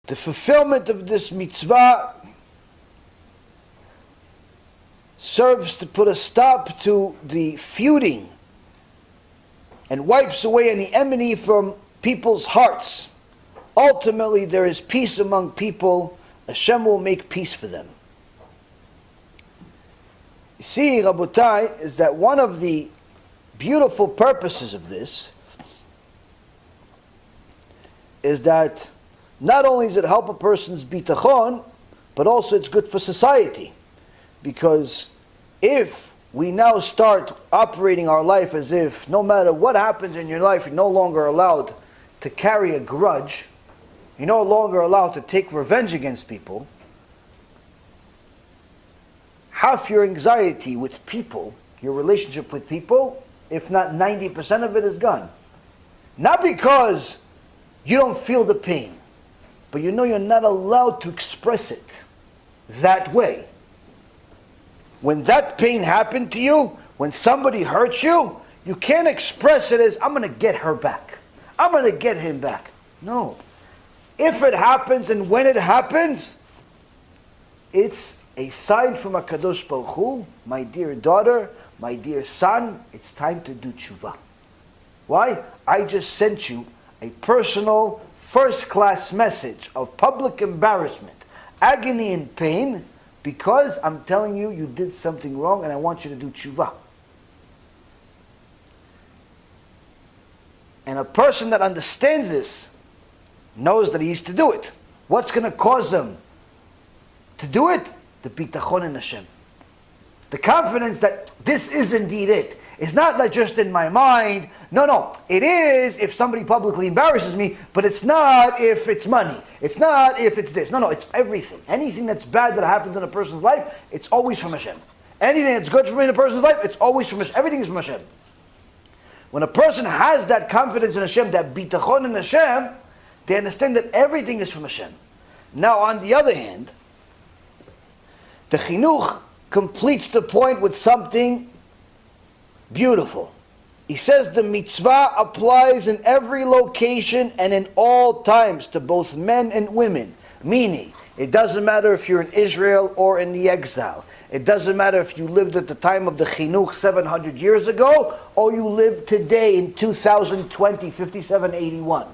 The fulfillment of this mitzvah serves to put a stop to the feuding and wipes away any enmity from people's hearts. Ultimately, there is peace among people. Hashem will make peace for them. You see, Rabotai, is that one of the beautiful purposes of this is that not only does it help a person's bitachon, but also it's good for society. Because if we now start operating our life as if no matter what happens in your life, you're no longer allowed to carry a grudge, you're no longer allowed to take revenge against people, half your anxiety with people, your relationship with people, if not 90% of it, is gone. Not because you don't feel the pain, but you know you're not allowed to express it that way. When that pain happened to you, when somebody hurts you, you can't express it as, I'm going to get her back. I'm going to get him back. No. If it happens and when it happens, it's a sign from HaKadosh Baruch Hu, my dear daughter, my dear son, it's time to do tshuva. Why? I just sent you a personal, first-class message of public embarrassment, agony and pain, because I'm telling you, you did something wrong and I want you to do tshuva. And a person that understands this knows that he needs to do it. What's going to cause them to do it? The bitachon in Hashem. The confidence that this is indeed it. It's not like just in my mind. No. It is if somebody publicly embarrasses me, but it's not if it's money. It's not if it's this. No, it's everything. Anything that's bad that happens in a person's life, it's always from Hashem. Anything that's good in a person's life, it's always from Hashem. Everything is from Hashem. When a person has that confidence in Hashem, that bitachon in Hashem, they understand that everything is from Hashem. Now, on the other hand, the chinuch completes the point with something beautiful. He says the mitzvah applies in every location and in all times to both men and women. Meaning, it doesn't matter if you're in Israel or in the exile. It doesn't matter if you lived at the time of the chinuch 700 years ago or you live today in 2020, 5781.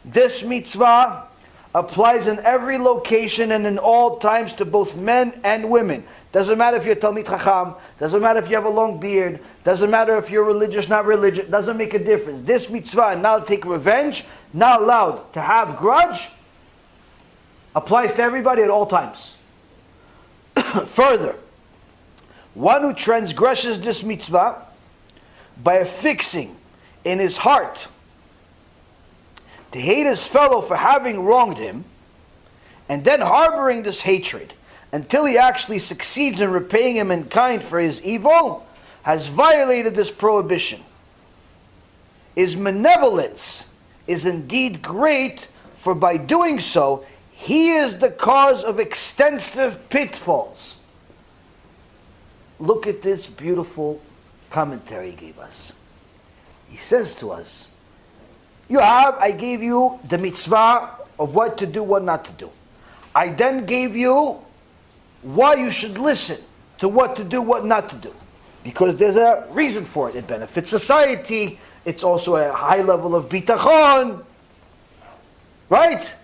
This mitzvah applies in every location and in all times to both men and women. Doesn't matter if you're Talmid Chacham, doesn't matter if you have a long beard, doesn't matter if you're religious, not religious, doesn't make a difference. This mitzvah, not to take revenge, not allowed to have grudge, applies to everybody at all times. Further, one who transgresses this mitzvah by affixing in his heart to hate his fellow for having wronged him, and then harboring this hatred until he actually succeeds in repaying him in kind for his evil, has violated this prohibition. His malevolence is indeed great, for by doing so, he is the cause of extensive pitfalls. Look at this beautiful commentary he gave us. He says to us, I gave you the mitzvah of what to do, what not to do. I then gave you why you should listen to what to do, what not to do. Because there's a reason for it. It benefits society. It's also a high level of bitachon. Right?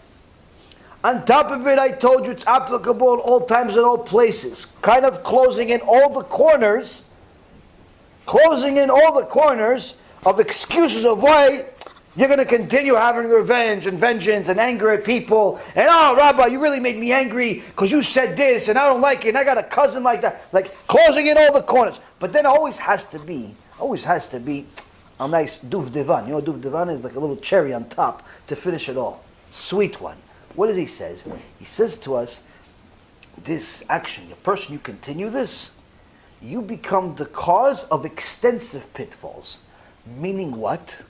On top of it, I told you it's applicable at all times and all places. Kind of closing in all the corners of excuses of why you're going to continue having revenge and vengeance and anger at people. And, Rabbi, you really made me angry because you said this and I don't like it and I got a cousin like that. Like closing in all the corners. But then always has to be a nice duv devan. You know what duv devan is? Like a little cherry on top to finish it all. Sweet one. What does he say? He says to us, this action, the person you continue this, you become the cause of extensive pitfalls. Meaning what?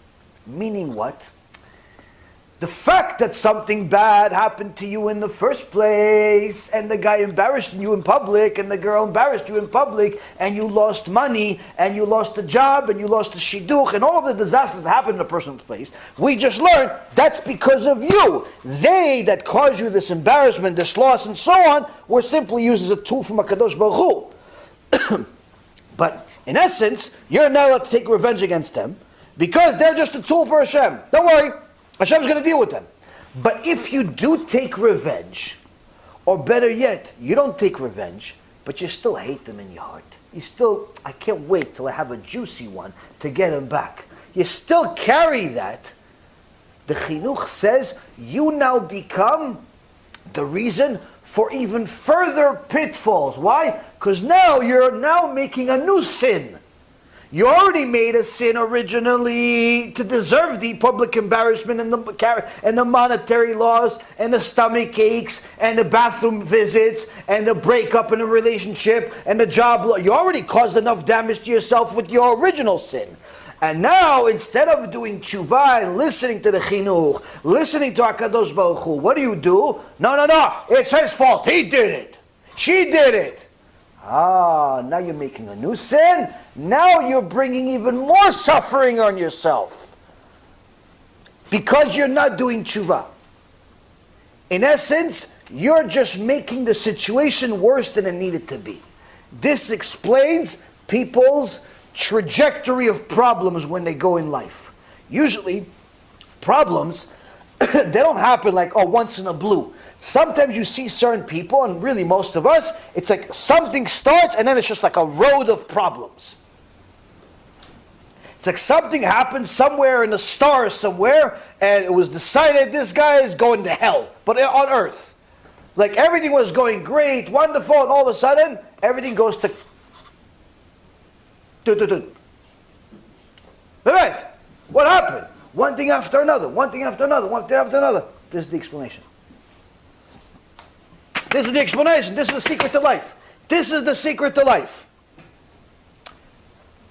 The fact that something bad happened to you in the first place, and the guy embarrassed you in public, and the girl embarrassed you in public, and you lost money, and you lost a job, and you lost a shidduch, and all of the disasters that happened in a person's place, we just learned that's because of you. They that caused you this embarrassment, this loss, and so on, were simply used as a tool from HaKadosh Baruch Hu. But in essence, you're not allowed to take revenge against them, because they're just a tool for Hashem. Don't worry. Hashem's going to deal with them. But if you do take revenge, or better yet, you don't take revenge, but you still hate them in your heart. You still, I can't wait till I have a juicy one to get them back. You still carry that. The chinuch says, you now become the reason for even further pitfalls. Why? Because now you're now making a new sin. You already made a sin originally to deserve the public embarrassment and the monetary loss and the stomach aches and the bathroom visits and the breakup in a relationship and the job loss. You already caused enough damage to yourself with your original sin. And now, instead of doing tshuva and listening to the chinuch, listening to HaKadosh Baruch Hu, what do? No, it's his fault. He did it. She did it. Now you're making a new sin. Now you're bringing even more suffering on yourself. Because you're not doing tshuva. In essence, you're just making the situation worse than it needed to be. This explains people's trajectory of problems when they go in life. Usually, problems, they don't happen like, once in a blue. Sometimes you see certain people, and really most of us, it's like something starts and then it's just like a road of problems. It's like something happened somewhere in the stars somewhere, and it was decided this guy is going to hell, but on earth. Like everything was going great, wonderful, and all of a sudden, everything goes to... Right? What happened? One thing after another, one thing after another, one thing after another. This is the explanation. This is the explanation. This is the secret to life. This is the secret to life.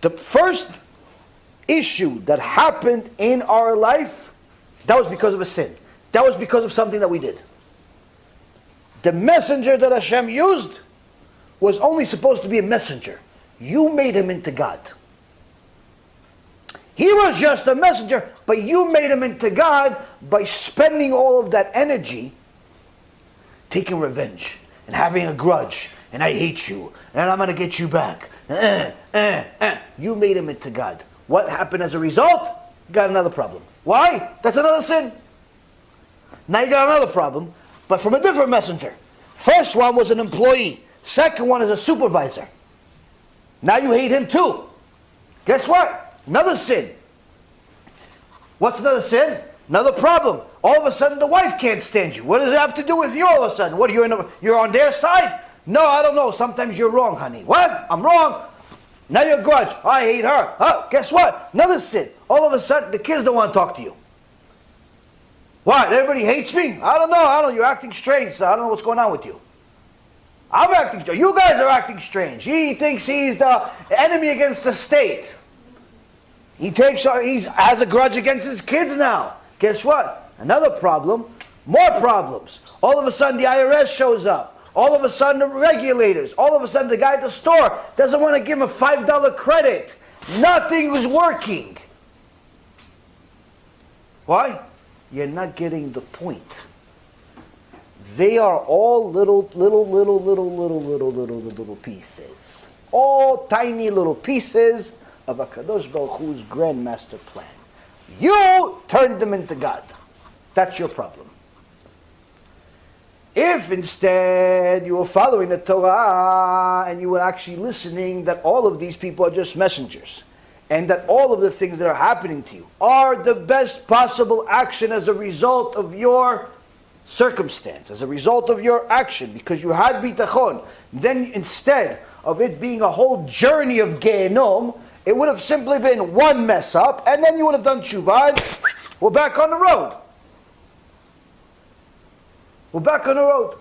The first issue that happened in our life, that was because of a sin. That was because of something that we did. The messenger that Hashem used was only supposed to be a messenger. You made him into God. He was just a messenger, but you made him into God by spending all of that energy taking revenge and having a grudge, and I hate you, and I'm going to get you back. You made him into God. What happened as a result? You got another problem. Why? That's another sin. Now you got another problem, but from a different messenger. First one was an employee. Second one is a supervisor. Now you hate him too. Guess what? Another sin. What's another sin? Another problem. All of a sudden the wife can't stand you. What does it have to do with you all of a sudden? What, you're on their side? No, I don't know. Sometimes you're wrong, honey. What? I'm wrong? Now you're grudge. I hate her. Oh, guess what? Another sin. All of a sudden the kids don't want to talk to you. What? Everybody hates me? I don't know. You're acting strange. So I don't know what's going on with you. I'm acting strange. You guys are acting strange. He thinks he's the enemy against the state. He has a grudge against his kids now. Guess what? Another problem, more problems. All of a sudden the IRS shows up. All of a sudden the regulators. All of a sudden the guy at the store doesn't want to give him a $5 credit. Nothing was working. Why? You're not getting the point. They are all little pieces. All tiny little pieces of HaKadosh Baruch Hu's grand master plan. You turned them into God. That's your problem. If instead you were following the Torah and you were actually listening that all of these people are just messengers and that all of the things that are happening to you are the best possible action as a result of your circumstance, as a result of your action, because you had bitachon, then instead of it being a whole journey of Gehenom, it would have simply been one mess up, and then you would have done tshuva, and we're back on the road. We're back on the road.